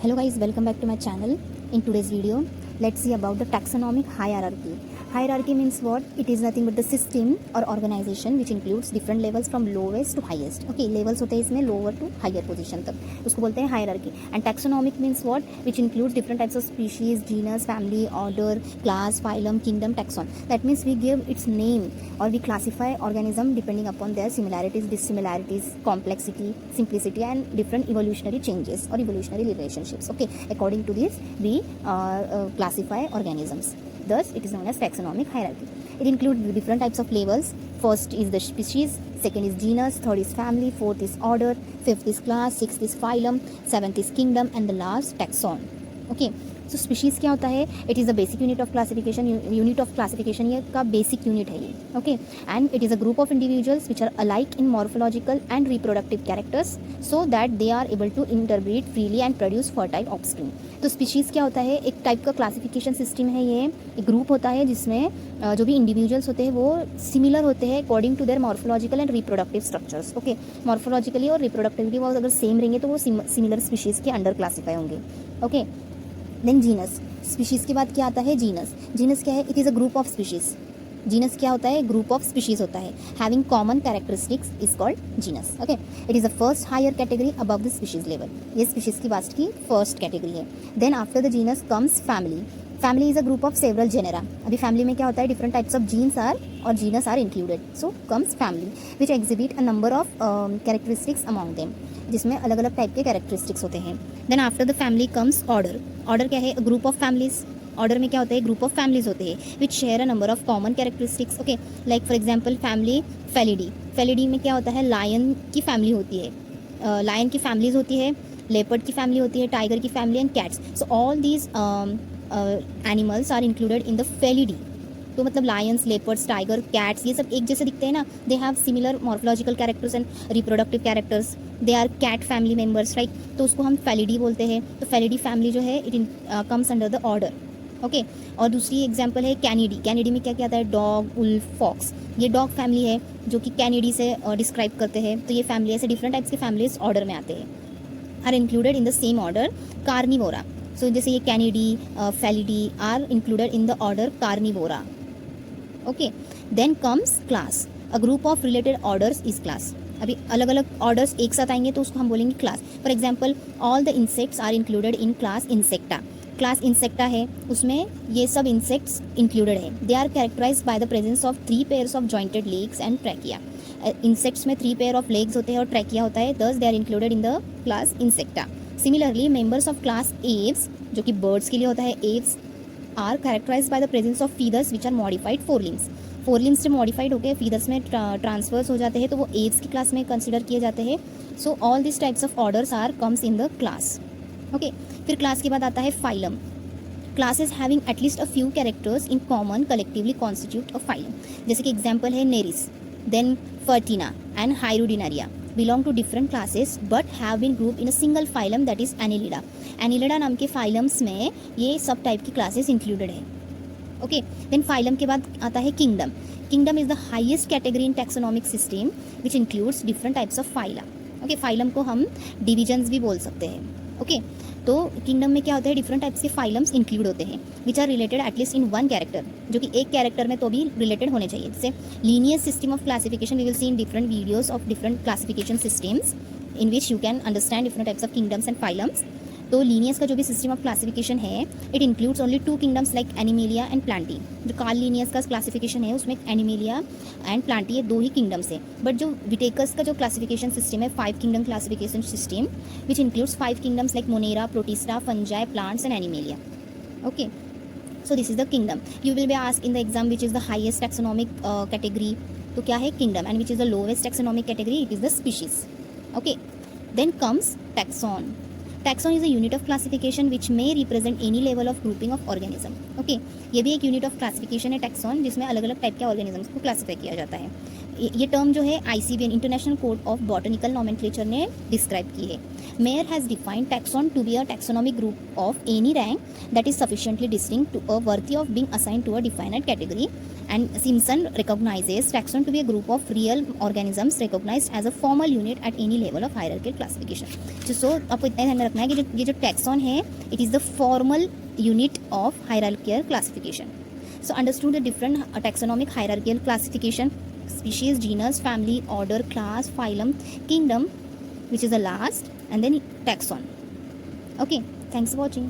Hello guys, welcome back to my channel. In today's video, let's see about the taxonomic hierarchy. Hierarchy means what? It is nothing but the system or organization which includes different levels from lowest to highest. Okay, levels होते हैं इसमें lower to higher position तक, उसको बोलते हैं hierarchy. And taxonomic means what? Which includes different types of species, genus, family, order, class, phylum, kingdom, taxon. That means we give its name or we classify organism depending upon their similarities, dissimilarities, complexity, simplicity, and different evolutionary changes or evolutionary relationships. Okay, according to this we classify organisms. Thus, it is known as taxonomic hierarchy. It includes different types of levels. First is the species, second is genus, third is family, fourth is order, fifth is class, sixth is phylum, seventh is kingdom, and the last taxon. Okay. So species क्या होता है? It is the basic unit of classification. Unit of classification ये का basic unit है ये. Okay, and it is a group of individuals which are alike in morphological and reproductive characters so that they are able to interbreed freely and produce fertile offspring. तो species क्या होता है? एक type का classification system है ये. एक group होता है जिसमें जो भी इंडिविजुअल्स होते हैं वो सिमिलर होते हैं according to their morphological and reproductive structures. Okay, morphologically और रिप्रोडक्टिवली वो अगर सेम रहेंगे तो वो सिमिलर स्पीशीज़ के अंडर क्लासीफाई होंगे. Okay, then genus. स्पीशीज़ के बाद क्या आता है? जीनस. जीनस क्या है? It is a group of species. Genus क्या होता है? ग्रुप ऑफ स्पीशीज़ होता है. Having common characteristics is called genus. Okay, it is the first higher category above the species level. ये स्पीशीज़ की वास्ट की फर्स्ट कैटेगरी है. Then after the genus comes family. Family is a group of several genera. अभी family में क्या होता है? Different types of genes are और genus are included. So comes family which exhibit a number of characteristics among them, जिसमें अलग अलग type के कैरेक्टरिस्टिक्स होते हैं. Then after the family comes order. Order क्या है? Group of families. ऑर्डर में क्या होता है? ग्रुप ऑफ फैमिलीज होते हैं which share a number of common characteristics. Okay, like for example family Felidae. Felidae में क्या होता है? लायन की फैमिली होती है. लायन की फैमिलीज होती है, लेपर्ड की फैमिली होती है, टाइगर की family and cats. So all these animals are included in the Felidae. तो मतलब लायंस, लेपर्ड्स, टाइगर, कैट्स ये सब एक जैसे दिखते हैं ना. They have similar morphological characters and reproductive characters. They are cat family members, right. तो उसको हम फेलिडी बोलते हैं. तो फेलिडी फैमिली जो है it comes under the order. Okay, और दूसरी एग्जांपल है कैनिडी. कैनिडी में क्या क्या आता है? Dog, wolf, fox. ये डॉग फैमिली है जो कि कैनिडी से डिस्क्राइब करते हैं. तो ये फैमिली ऐसे डिफरेंट टाइप्स के फैमिलीज ऑर्डर में आते हैं, are included in the same order Carnivora. So जैसे ये Canidae, Felidae are included in the order Carnivora. Okay, then comes class. A group of related orders is class. अभी अलग अलग orders एक साथ आएंगे तो उसको हम बोलेंगे class. For example all the insects are included in class Insecta. Class Insecta है, उसमें ये सब इंसेक्ट्स इंक्लूडेड है. They are characterized by the presence of 3 pairs of jointed legs and trachea. Insects में 3 पेयर ऑफ लेग्स होते हैं और trachea होता है. Thus they are included in the class Insecta. Similarly members of class Aves, जो कि birds के लिए होता है, Aves are characterized by the presence of feathers which are modified 4 limbs. 4 limbs से मॉडिफाइड होकर फीदर्स में ट्रांसफर्स हो जाते हैं तो वो एव्स की क्लास में कंसिडर किए जाते हैं. So all this types of orders are comes in the class. Okay, फिर क्लास के बाद आता है phylum. Classes having at least a few characters in common collectively constitute a phylum. जैसे कि एग्जाम्पल है Nereis, then Pheretima and Hirudinaria belong to different classes but have been grouped in a single phylum that is Annelida. Annelida नाम के phylums में ये सब type की classes included है. ओके, देन फाइलम के बाद आता है kingdom. Kingdom is the highest category in taxonomic system which includes different types of phyla. Okay, phylum को हम डिविजन्स भी बोल सकते हैं. ओके, तो किंगडम में क्या होता है? डिफरेंट टाइप्स के फाइलम्स इंक्लूड होते हैं which are related at least in one character, जो कि एक कैरेक्टर में तो भी रिलेटेड होने चाहिए. जैसे linear system of classification we will see in different videos of different classification systems in which you can understand different types of kingdoms and phylums. तो लीनियस का जो भी सिस्टम ऑफ क्लासिफिकेशन है it includes only 2 kingdoms like Animalia and Plantae. जो Carl Linnaeus का classification है उसमें Animalia and Plantae ये 2 ही किंगडम्स है. बट जो विटेकर्स का जो क्लासिफिकेशन सिस्टम है 5 kingdom classification system which includes 5 kingdoms like Monera, protista, fungi, plants and animalia. Okay, so this is the kingdom. You will be asked in the exam which is the highest taxonomic category. तो क्या है? kingdom. And which is the lowest taxonomic category? It is the species. Okay, then comes taxon. Taxon is a unit of classification which may represent any level of grouping of organism. Okay, ये भी एक unit of classification है taxon जिसमें अलग अलग type के organisms को classify किया जाता है. ये टर्म जो है ICBN international code of botanical nomenclature ने डिस्क्राइब की है. Mayer has defined taxon to be a taxonomic group of any rank that is sufficiently distinct to a worthy of being assigned to a definite category. And Simpson recognizes taxon to be a group of real organisms recognized as a formal unit at any level of hierarchical classification. So आपको इतना ध्यान में रखना है कि ये जो taxon है, it is the formal unit of hierarchical classification. So understood the different taxonomic hierarchical classification: species, genus, family, order, class, phylum, kingdom, which is the last, and then taxon. Okay, thanks for watching.